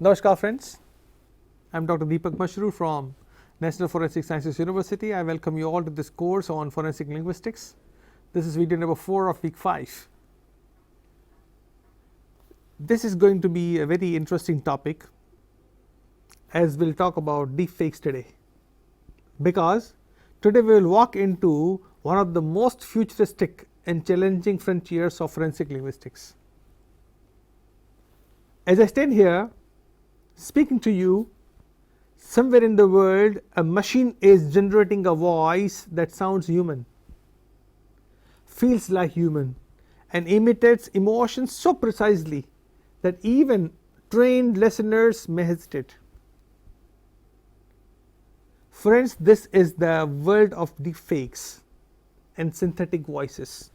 Namaskar friends, I am Dr. Deepak Mashru from National Forensic Sciences University. I welcome you all to this course on forensic linguistics. This is video number 4 of week 5. This is going to be a very interesting topic as we will talk about deepfakes today, because today we will walk into one of the most futuristic and challenging frontiers of forensic linguistics. As I stand here speaking to you, somewhere in the world a machine is generating a voice that sounds human, feels like human, and imitates emotions so precisely that even trained listeners may hesitate. Friends, this is the world of deepfakes and synthetic voices.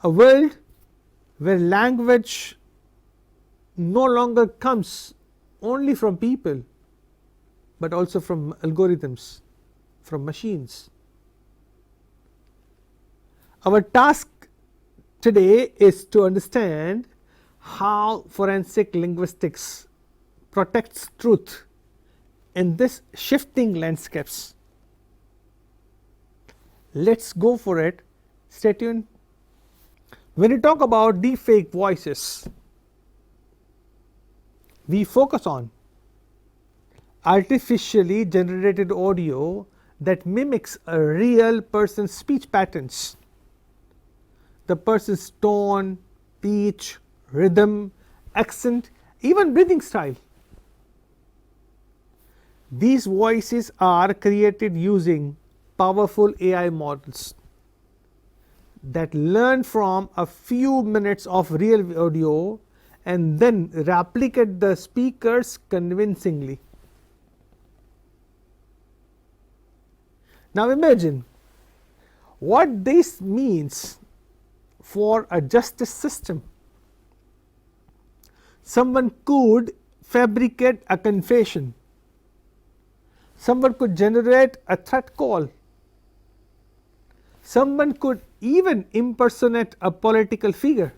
A world where language no longer comes only from people, but also from algorithms, from machines. Our task today is to understand how forensic linguistics protects truth in this shifting landscapes. Let's go for it. Stay tuned. When we talk about deepfake voices, we focus on artificially generated audio that mimics a real person's speech patterns, the person's tone, pitch, rhythm, accent, even breathing style. These voices are created using powerful AI models that learn from a few minutes of real audio and then replicate the speakers convincingly. Now imagine what this means for a justice system. Someone could fabricate a confession. Someone could generate a threat call. Someone could even impersonate a political figure,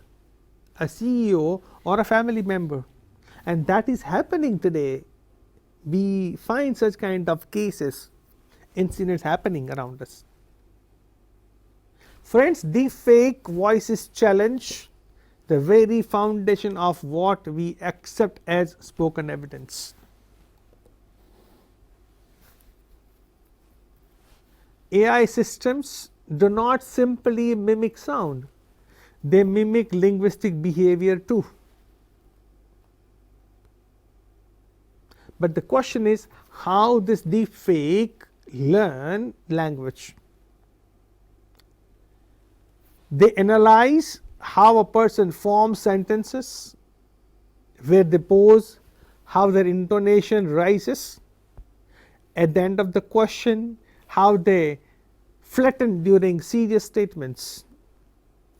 a CEO or a family member, and that is happening today. We find such kind of cases, incidents happening around us. Friends, deepfake voices challenge the very foundation of what we accept as spoken evidence. AI systems do not simply mimic sound, they mimic linguistic behavior too. But the question is how this deepfake learn language. They analyze how a person forms sentences, where they pause, how their intonation rises. At the end of the question, how they flatten during serious statements.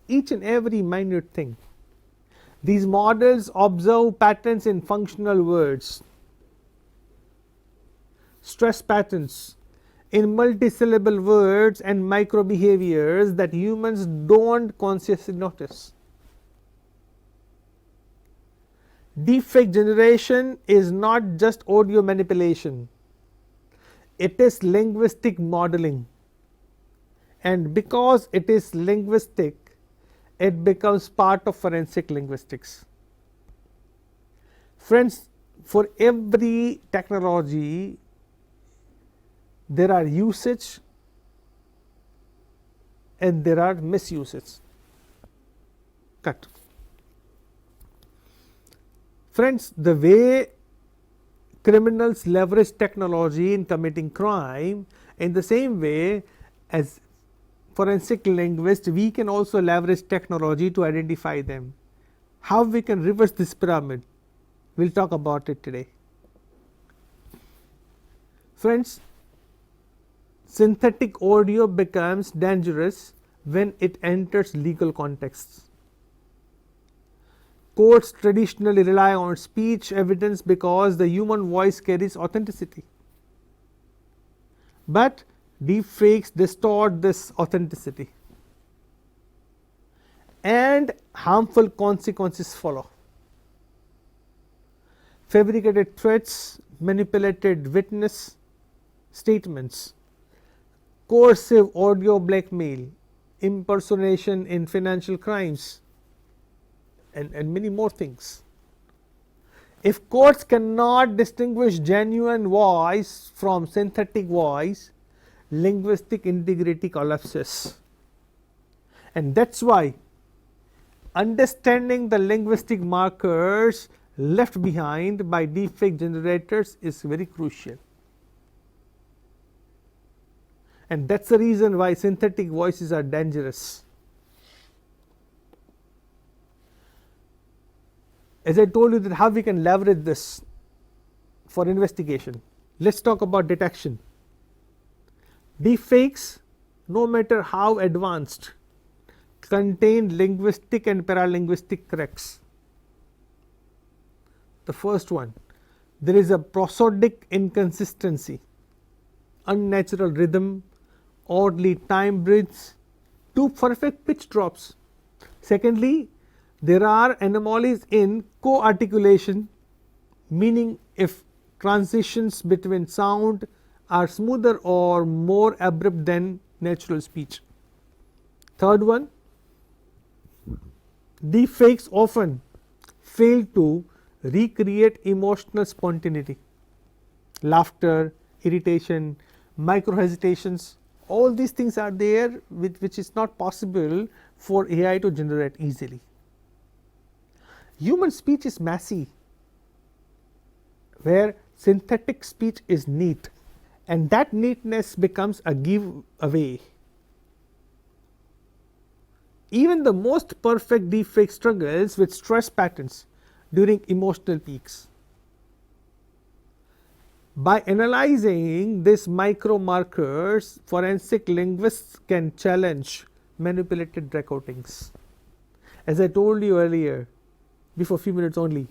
Each and every minute thing. These models observe patterns in functional words, stress patterns in multisyllable words, and micro behaviors that humans don't consciously notice. Deepfake generation is not just audio manipulation, it is linguistic modeling, and because it is linguistic, it becomes part of forensic linguistics. Friends, for every technology there are usage and there are misuses. Cut. Friends, the way criminals leverage technology in committing crime, in the same way as forensic linguists, we can also leverage technology to identify them. How we can reverse this pyramid, we will talk about it today. Friends, synthetic audio becomes dangerous when it enters legal contexts. Courts traditionally rely on speech evidence because the human voice carries authenticity. But deepfakes distort this authenticity, and harmful consequences follow. fabricated threats, manipulated witness statements, coercive audio blackmail, impersonation in financial crimes, and many more things. If courts cannot distinguish genuine voice from synthetic voice, linguistic integrity collapses. And that's why understanding the linguistic markers left behind by deepfake generators is very crucial. And that's the reason why synthetic voices are dangerous. As I told you that how we can leverage this for investigation. Let's talk about detection. Deepfakes, no matter how advanced, contain linguistic and paralinguistic cracks. The first one, there is a prosodic inconsistency, unnatural rhythm, oddly time breaths, too perfect pitch drops. Secondly, there are anomalies in co-articulation, meaning if transitions between sound are smoother or more abrupt than natural speech. Third one, deepfakes often fail to recreate emotional spontaneity, laughter, irritation, micro hesitations. All these things are there which is not possible for AI to generate easily. Human speech is messy, where synthetic speech is neat, and that neatness becomes a giveaway. Even the most perfect deepfake struggles with stress patterns during emotional peaks. By analyzing these micro markers, forensic linguists can challenge manipulated recordings. As I told you earlier, before a few minutes only,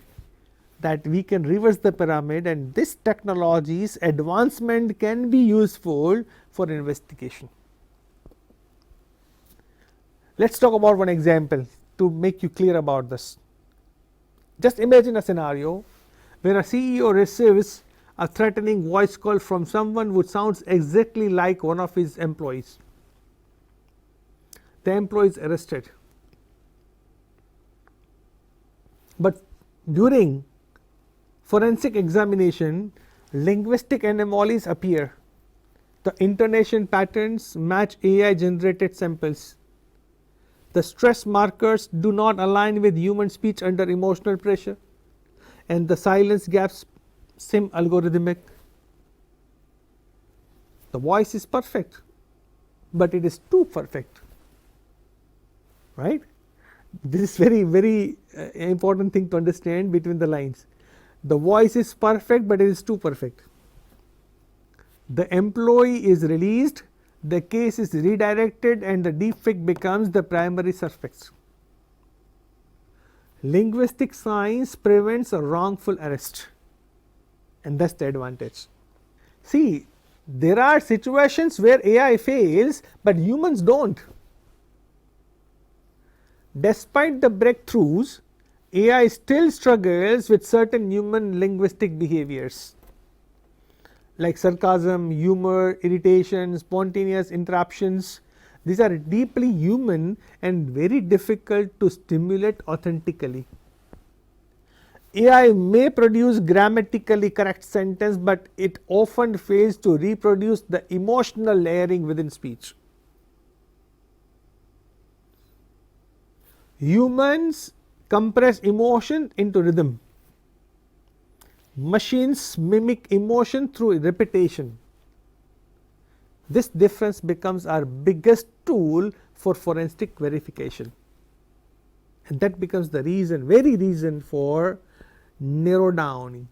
that we can reverse the pyramid, and this technology's advancement can be useful for investigation. Let's talk about one example to make you clear about this. Just imagine a scenario where a CEO receives a threatening voice call from someone who sounds exactly like one of his employees. The employee is arrested. But during forensic examination, linguistic anomalies appear. The intonation patterns match AI generated samples. The stress markers do not align with human speech under emotional pressure, and the silence gaps seem algorithmic. The voice is perfect, but it is too perfect, right? This is very important thing to understand between the lines. The voice is perfect, but it is too perfect. The employee is released, the case is redirected, and the deepfake becomes the primary suspect. Linguistic science prevents a wrongful arrest, and that's the advantage. See, there are situations where AI fails, but humans don't. Despite the breakthroughs, AI still struggles with certain human linguistic behaviors like sarcasm, humor, irritation, spontaneous interruptions. These are deeply human and very difficult to stimulate authentically. AI may produce grammatically correct sentence, but it often fails to reproduce the emotional layering within speech. Humans compress emotion into rhythm. Machines mimic emotion through repetition. This difference becomes our biggest tool for forensic verification, and that becomes the very reason for narrow down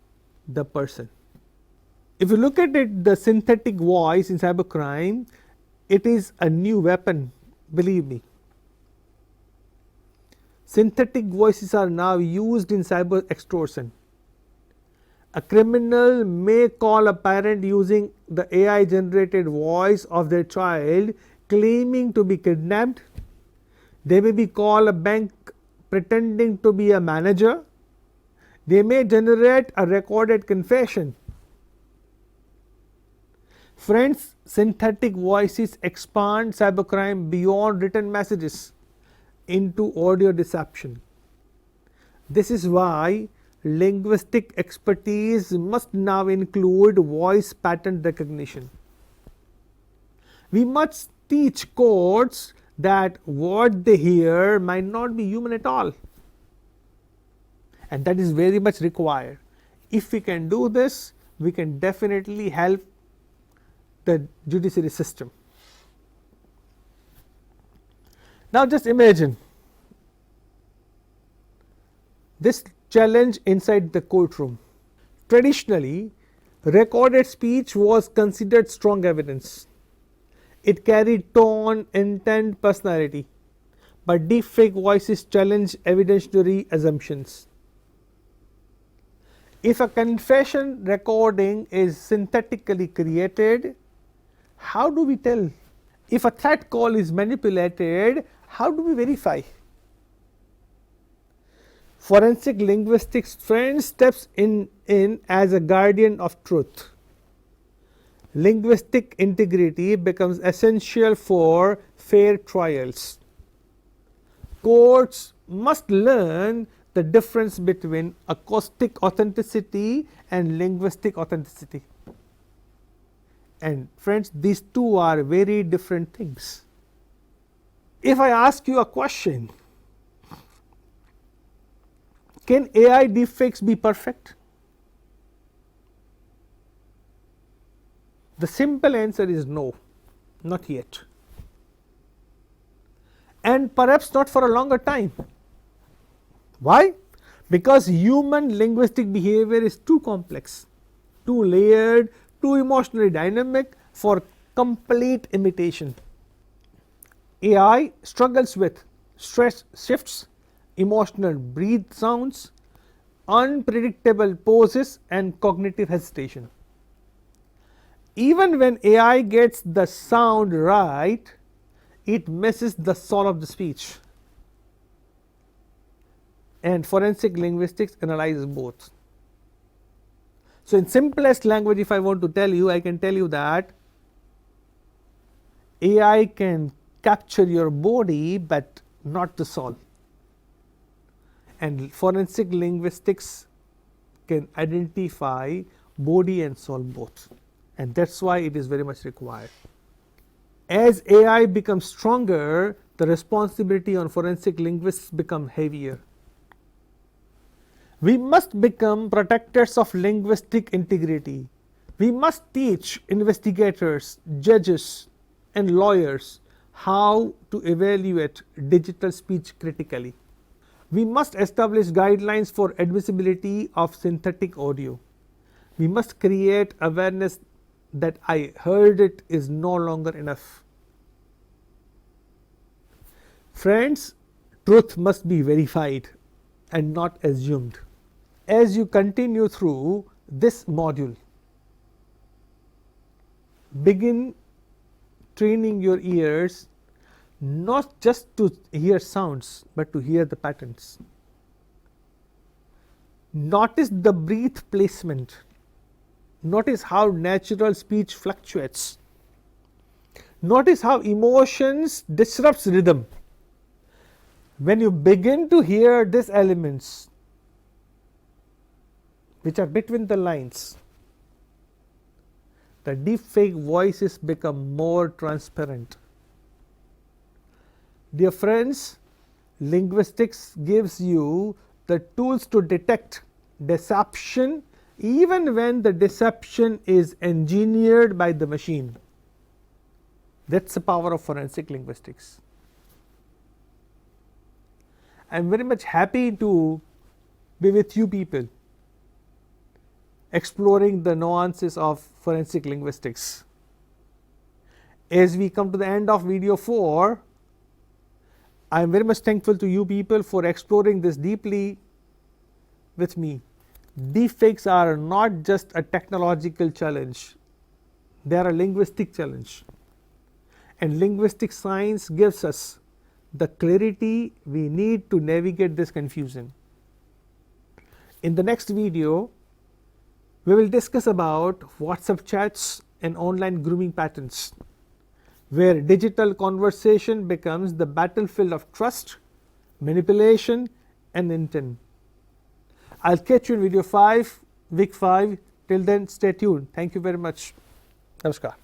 the person. If you look at it, the synthetic voice in cybercrime, it is a new weapon, believe me. Synthetic voices are now used in cyber extortion. A criminal may call a parent using the AI generated voice of their child claiming to be kidnapped. They may be call a bank pretending to be a manager, They may generate a recorded confession. Friends, synthetic voices expand cybercrime beyond written messages into audio deception. This is why linguistic expertise must now include voice pattern recognition. We must teach courts that what they hear might not be human at all, and that is very much required. If we can do this, we can definitely help the judiciary system. Now just imagine this challenge inside the courtroom. Traditionally, recorded speech was considered strong evidence. It carried tone, intent, personality. But deepfake voices challenge evidentiary assumptions. If a confession recording is synthetically created, how do we tell? If a threat call is manipulated, how do we verify? Forensic linguistics, friends, steps in as a guardian of truth. Linguistic integrity becomes essential for fair trials. Courts must learn the difference between acoustic authenticity and linguistic authenticity. And friends, these two are very different things. If I ask you a question, can AI deepfakes be perfect? The simple answer is no, not yet. And perhaps not for a longer time. Why? Because human linguistic behavior is too complex, too layered, too emotionally dynamic for complete imitation. AI struggles with stress shifts, emotional breathe sounds, unpredictable poses, and cognitive hesitation. Even when AI gets the sound right, it misses the soul of the speech. And forensic linguistics analyzes both. So in simplest language, if I want to tell you, I can tell you that AI can capture your body but not the soul. And forensic linguistics can identify body and soul both. And that's why it is very much required. As AI becomes stronger, the responsibility on forensic linguists becomes heavier. We must become protectors of linguistic integrity. We must teach investigators, judges, and lawyers how to evaluate digital speech critically. We must establish guidelines for admissibility of synthetic audio. We must create awareness that I heard it is no longer enough. Friends, truth must be verified and not assumed. As you continue through this module, begin training your ears not just to hear sounds but to hear the patterns. Notice the breath placement. Notice how natural speech fluctuates. Notice how emotions disrupts rhythm. When you begin to hear these elements, which are between the lines, the deepfake voices become more transparent. Dear friends, linguistics gives you the tools to detect deception even when the deception is engineered by the machine. That's the power of forensic linguistics. I am very much happy to be with you people exploring the nuances of forensic linguistics. As we come to the end of video 4, I am very much thankful to you people for exploring this deeply with me. Deepfakes are not just a technological challenge, they are a linguistic challenge. And linguistic science gives us the clarity we need to navigate this confusion. In the next video, we will discuss about WhatsApp chats and online grooming patterns, where digital conversation becomes the battlefield of trust, manipulation, and intent. I'll catch you in video 5, week 5. Till then, stay tuned. Thank you very much. Namaskar.